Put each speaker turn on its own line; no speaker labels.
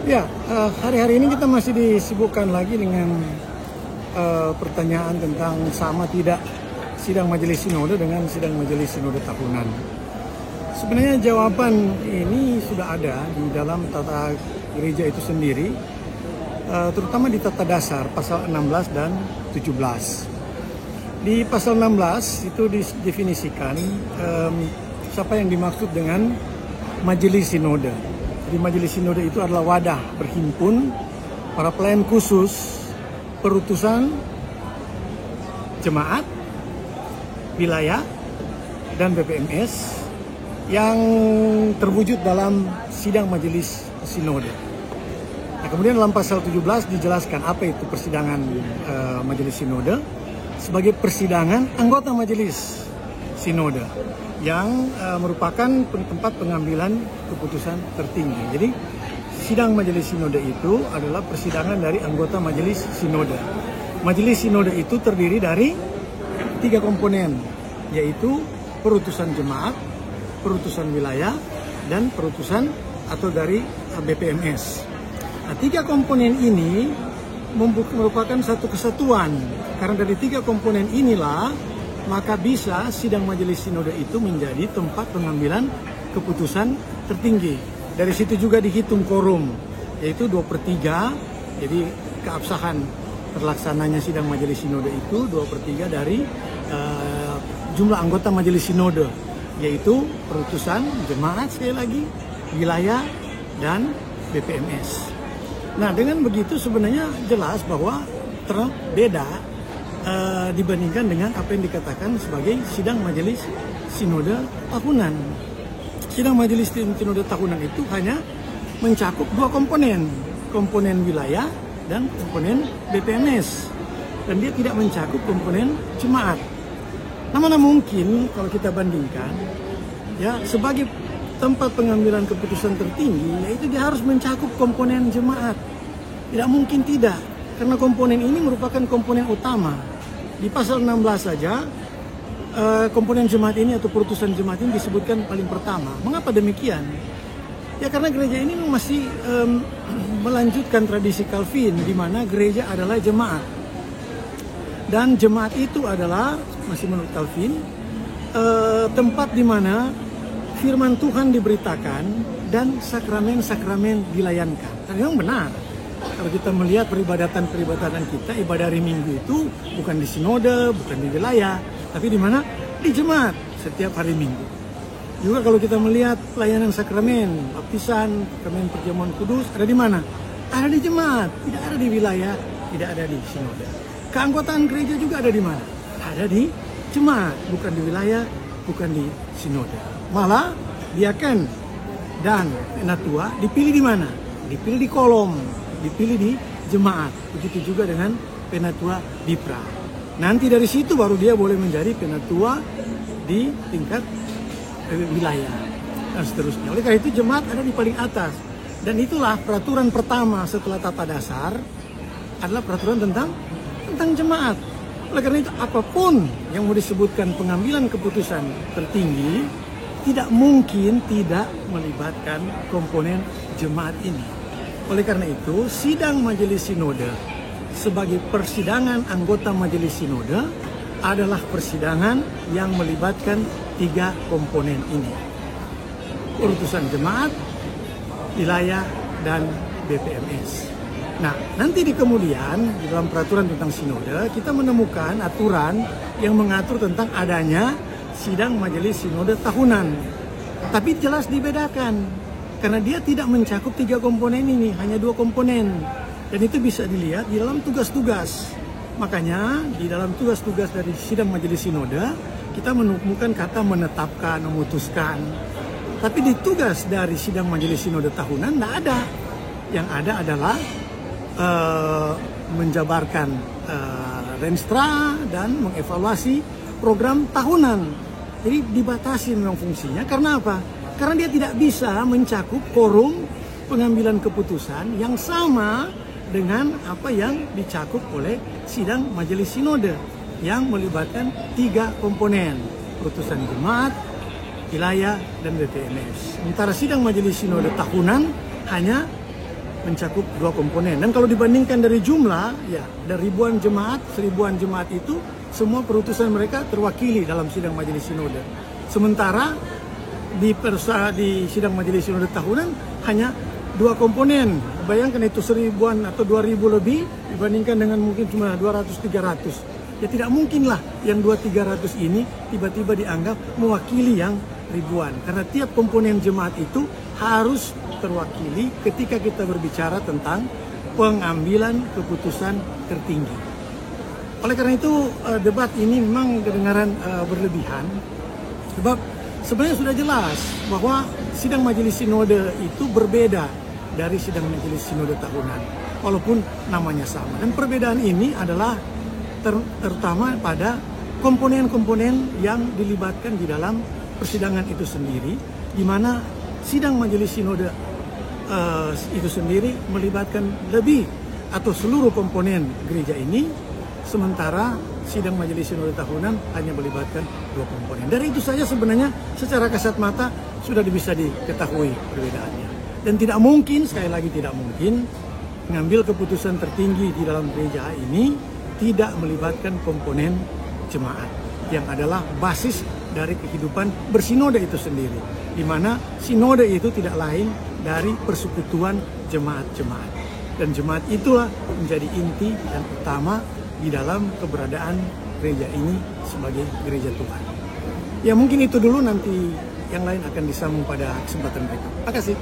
Ya, hari-hari ini kita masih disibukkan lagi dengan pertanyaan tentang sama tidak sidang majelis sinode dengan sidang majelis sinode tahunan. Sebenarnya jawaban ini sudah ada di dalam tata gereja itu sendiri, terutama di tata dasar pasal 16 dan 17. Di pasal 16 itu didefinisikan siapa yang dimaksud dengan majelis sinode. Di majelis sinode itu adalah wadah berhimpun para pelayan khusus, perutusan, jemaat, wilayah, dan BPMS yang terwujud dalam sidang majelis sinode. Nah, kemudian dalam pasal 17 dijelaskan apa itu persidangan majelis sinode sebagai persidangan anggota majelis sinode yang merupakan tempat pengambilan keputusan tertinggi. Jadi sidang majelis sinode itu adalah persidangan dari anggota majelis sinode. Majelis sinode itu terdiri dari 3 komponen, yaitu perutusan jemaat, perutusan wilayah, dan perutusan atau dari BPMS. Nah, 3 komponen ini merupakan satu kesatuan. Karena dari 3 komponen inilah maka bisa sidang majelis sinode itu menjadi tempat pengambilan keputusan tertinggi. Dari situ juga dihitung quorum, yaitu 2/3. Jadi keabsahan terlaksananya sidang majelis sinode itu 2/3 dari jumlah anggota majelis sinode, yaitu perutusan jemaat sekali lagi, wilayah, dan BPMS. Nah, dengan begitu sebenarnya jelas bahwa beda dibandingkan dengan apa yang dikatakan sebagai sidang majelis sinode tahunan. Sidang majelis sinode tahunan itu hanya mencakup 2 komponen, komponen wilayah dan komponen BPMS, dan dia tidak mencakup komponen jemaat. Nah, mana mungkin kalau kita bandingkan, ya, sebagai tempat pengambilan keputusan tertinggi, yaitu dia harus mencakup komponen jemaat. Tidak mungkin tidak, karena komponen ini merupakan komponen utama. Di pasal 16 saja, komponen jemaat ini atau perutusan jemaat ini disebutkan paling pertama. Mengapa demikian? Ya karena gereja ini masih melanjutkan tradisi Calvin, di mana gereja adalah jemaat. Dan jemaat itu adalah, masih menurut Calvin, tempat di mana firman Tuhan diberitakan dan sakramen-sakramen dilayankan. Dan memang benar. Kalau kita melihat peribadatan kita, ibadah hari Minggu itu bukan di sinode, bukan di wilayah, tapi di mana? Di jemaat setiap hari Minggu. Juga kalau kita melihat pelayanan sakramen, baptisan, sakramen perjamuan kudus, ada di mana? Ada di jemaat, tidak ada di wilayah, tidak ada di sinode. Keanggotaan gereja juga ada di mana? Ada di jemaat, bukan di wilayah, bukan di sinode. Malah diaken dan penatua dipilih di mana? Dipilih di kolom, dipilih di jemaat. Begitu juga dengan penatua dipra. Nanti dari situ baru dia boleh menjadi penatua di tingkat wilayah dan seterusnya. Oleh karena itu jemaat ada di paling atas. Dan itulah peraturan pertama setelah tata dasar adalah peraturan tentang jemaat. Oleh karena itu apapun yang mau disebutkan pengambilan keputusan tertinggi tidak mungkin tidak melibatkan komponen jemaat ini. Oleh karena itu, sidang majelis sinode sebagai persidangan anggota majelis sinode adalah persidangan yang melibatkan 3 komponen ini. Urusan jemaat, wilayah, dan BPMS. Nah, nanti di kemudian, di dalam peraturan tentang sinode, kita menemukan aturan yang mengatur tentang adanya sidang majelis sinode tahunan. Tapi jelas dibedakan. Karena dia tidak mencakup 3 komponen ini, hanya 2 komponen. Dan itu bisa dilihat di dalam tugas-tugas. Makanya di dalam tugas-tugas dari sidang majelis sinode, kita menemukan kata menetapkan, memutuskan. Tapi di tugas dari sidang majelis sinode tahunan tidak ada. Yang ada adalah menjabarkan renstra dan mengevaluasi program tahunan. Jadi dibatasi memang fungsinya. Karena apa? Karena dia tidak bisa mencakup quorum pengambilan keputusan yang sama dengan apa yang dicakup oleh sidang majelis sinode yang melibatkan 3 komponen, perutusan jemaat, wilayah, dan BPMS. Sementara sidang majelis sinode tahunan hanya mencakup dua komponen. Dan kalau dibandingkan dari jumlah, ya dari ribuan jemaat itu, semua perutusan mereka terwakili dalam sidang majelis sinode. Sementara di sidang majelis sinode tahunan hanya dua komponen. Bayangkan itu 1000-an atau 2000 lebih dibandingkan dengan mungkin cuma 200-300. Ya tidak mungkinlah yang 200-300 ini tiba-tiba dianggap mewakili yang ribuan. Karena tiap komponen jemaat itu harus terwakili ketika kita berbicara tentang pengambilan keputusan tertinggi. Oleh karena itu debat ini memang kedengaran berlebihan, sebab sebenarnya sudah jelas bahwa sidang majelis sinode itu berbeda dari sidang majelis sinode tahunan, walaupun namanya sama. Dan perbedaan ini adalah terutama pada komponen-komponen yang dilibatkan di dalam persidangan itu sendiri, di mana sidang majelis sinode itu sendiri melibatkan lebih atau seluruh komponen gereja ini, sementara sidang majelis sinode tahunan hanya melibatkan dua komponen. Dari itu saja sebenarnya secara kasat mata sudah bisa diketahui perbedaannya. Dan tidak mungkin, sekali lagi tidak mungkin, mengambil keputusan tertinggi di dalam gereja ini tidak melibatkan komponen jemaat yang adalah basis dari kehidupan bersinode itu sendiri, di mana sinode itu tidak lain dari persekutuan jemaat-jemaat, dan jemaat itulah menjadi inti dan utama di dalam keberadaan gereja ini sebagai gereja Tuhan. Ya mungkin itu dulu, nanti yang lain akan disambung pada kesempatan berikut. Terima kasih.